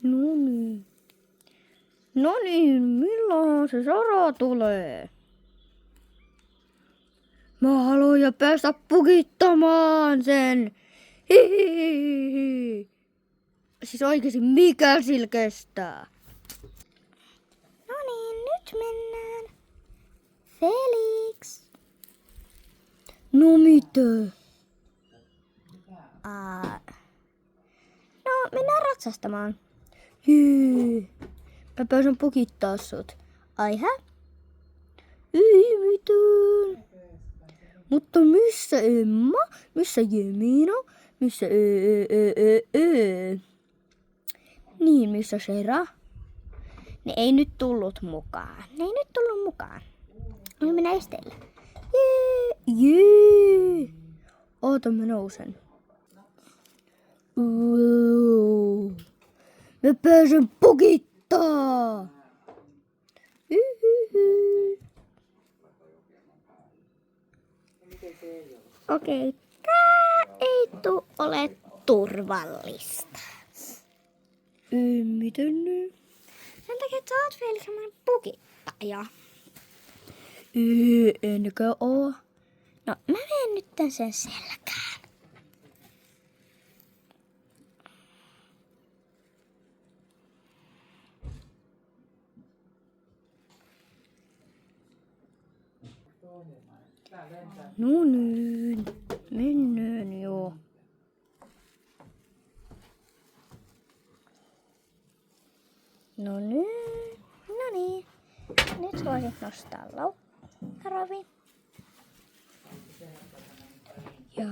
No niin. No niin, milloin se Sara tulee? Mä haluan jo päästä pukittamaan sen. Hihihihi. Siis oikeesti mikä sillä kestää? No niin, nyt mennään. Felix. No mitä? No, mennään ratsastamaan. Hii. Mä pääsen pukittaa sut. Ai hä? Ei mitään. Mutta missä Emma? Missä Jemina? Missä Niin, missä Sera? Ne ei nyt tullut mukaan. No, mennään esteelle. Jee. Oota, mä nousen. Mä pääsen pukittaa. Okei, tää ei ole turvallista. Miten nyt? Sen takia, että sä oot Felix semmonen pukittaja. Enkö oo? No, mä menen nyt sen selkään. No niin, mennään joo. No niin. Nyt voisit nostaa loukkarovi. Ja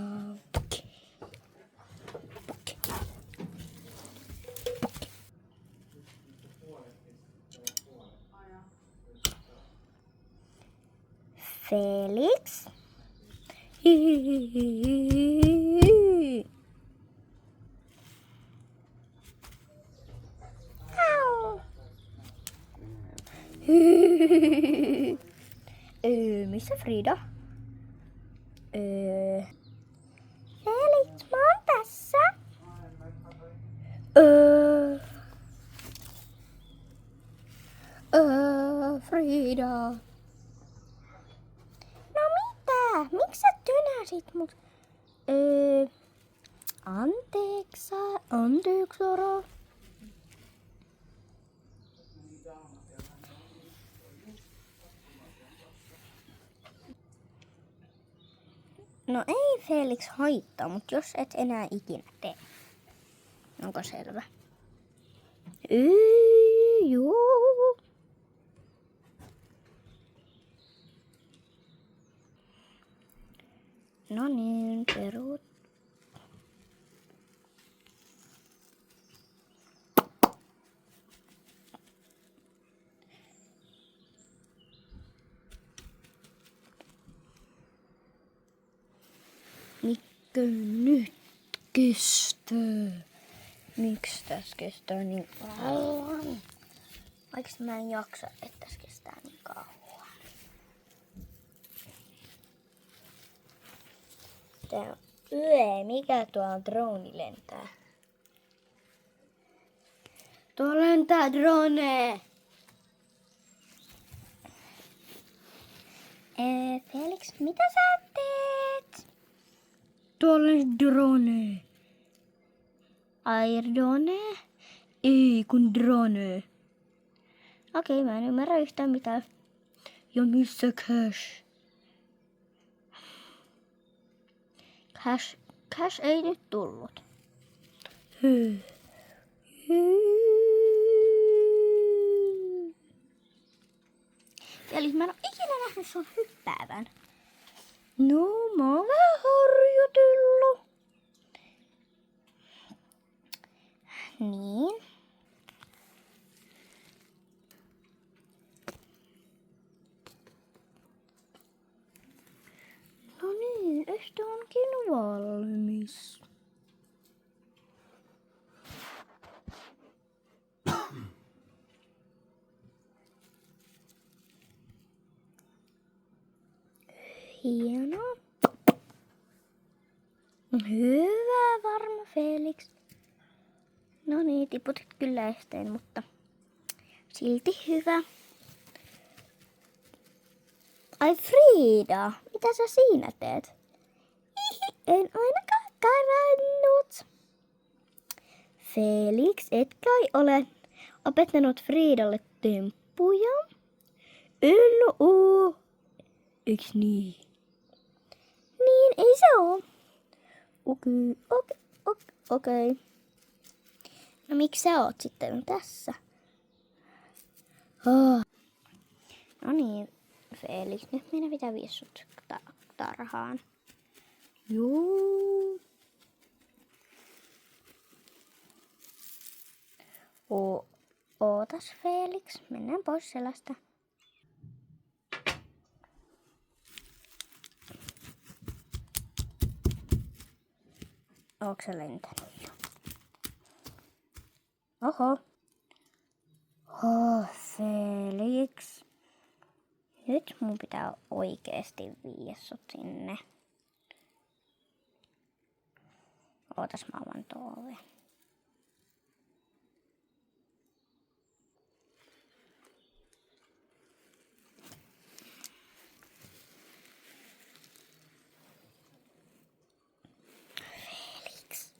Felix. Au. Missä Frida? Felix, mä oon tässä. Frida. No mitä? Miksi sä tönäsit mut? Anteeksi, Sara. No ei Felix haittaa, mutta jos et enää ikinä tee. Onko selvä? Joo. No niin, peruut. Mikä nyt kestää? Miksi tässä kestää niin kauan? Vaikka mä en jaksa, että tässä kestää niin kauan. Mikä tuo drone lentää? Tuo lentää drone. Felix, mitä sä teet? Tuolla on drone. Airdone? Ei kun drone. Okei, mä en ymmärrä yhtään mitään. Ja missä Cash? Cash ei nyt tullut. Eli mä en oo ikinä nähnyt sun hyppäävän. No, mä oon vähän harjoitellut. Niin. No niin, este onkin valmis. Hienoa. Hyvä, varma Felix. No niin, tiputit kyllä esteen, mutta silti hyvä. Ai Frida, mitä sä siinä teet? En ainakaan karannut. Felix, et kai ole opettanut Fridalle temppuja? En oo. Eiks niin? Niin, ei se oo. Okei. No miksi sä oot sitten tässä? No niin, Felix, nyt meidän pitää viedä sut tarhaan. Joo. Ootas Felix, mennään pois selästä. Ootko sä lentänyt jo? Oho. Felix. Nyt mun pitää oikeesti viedä sut sinne. Ootas mä avaan tuo oven. Felix.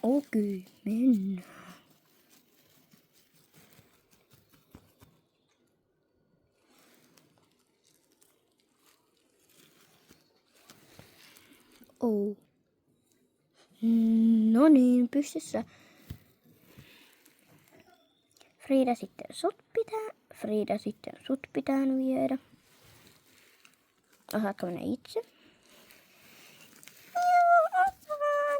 Okei, mennään. No niin, pystyssä. Frida sitten sut pitää viedä. Osaatko mennä itse? Joo, osaan.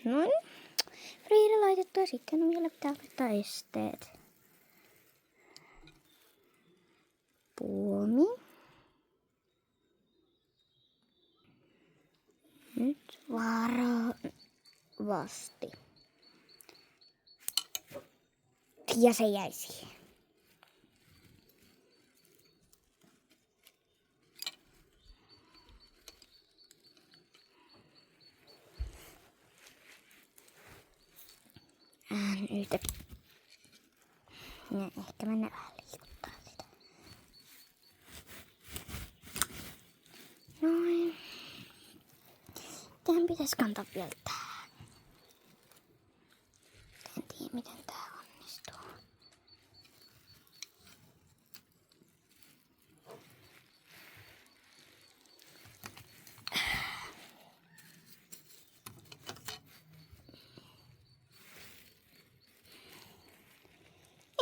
Noin. Frida laitettu ja sitten vielä pitää laittaa esteet. Puomi. Nyt varovasti. Ja se jäi siihen. Nyt. Ja ehkä mennä vähän liikuttaa sitä. Noin. Tähän pitäisi kantaa vielä tää. En tiedä miten tää onnistuu.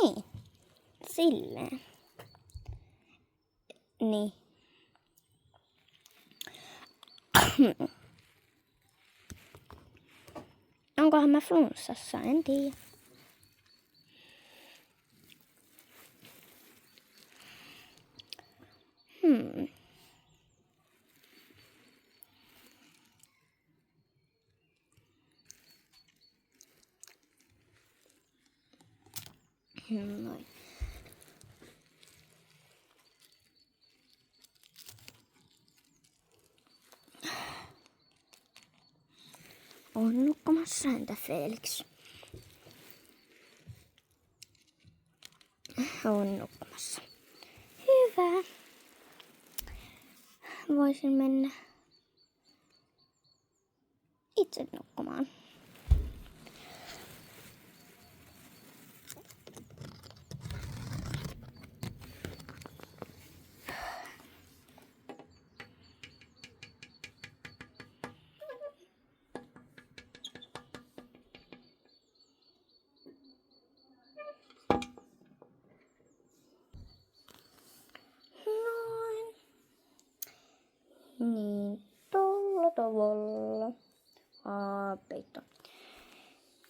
Niin. Silleen. Niin. Onkohan mä flunssassa? En tiedä. Noin. On nukkumassa entä Felix? On nukkumassa. Hyvä. Voisin mennä itse nukkumaan. Noin. Niin, tolla tavalla. Peitto.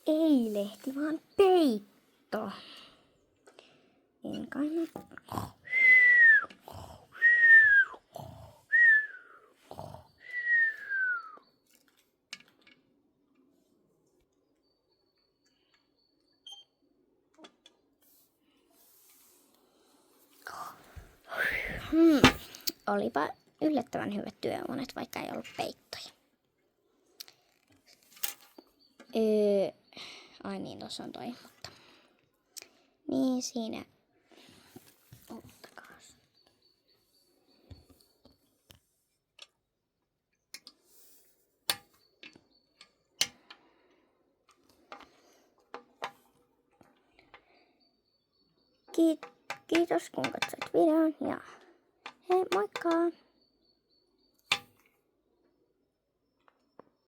Ei lehti, vaan peitto. En kai mä... Olipa yllättävän hyvät työunet, vaikka ei ollut peittoja. Ai niin, tuossa on toi, mutta... Niin siinä... Ottakaas. Kiitos kun katsoit videon ja hei moikka!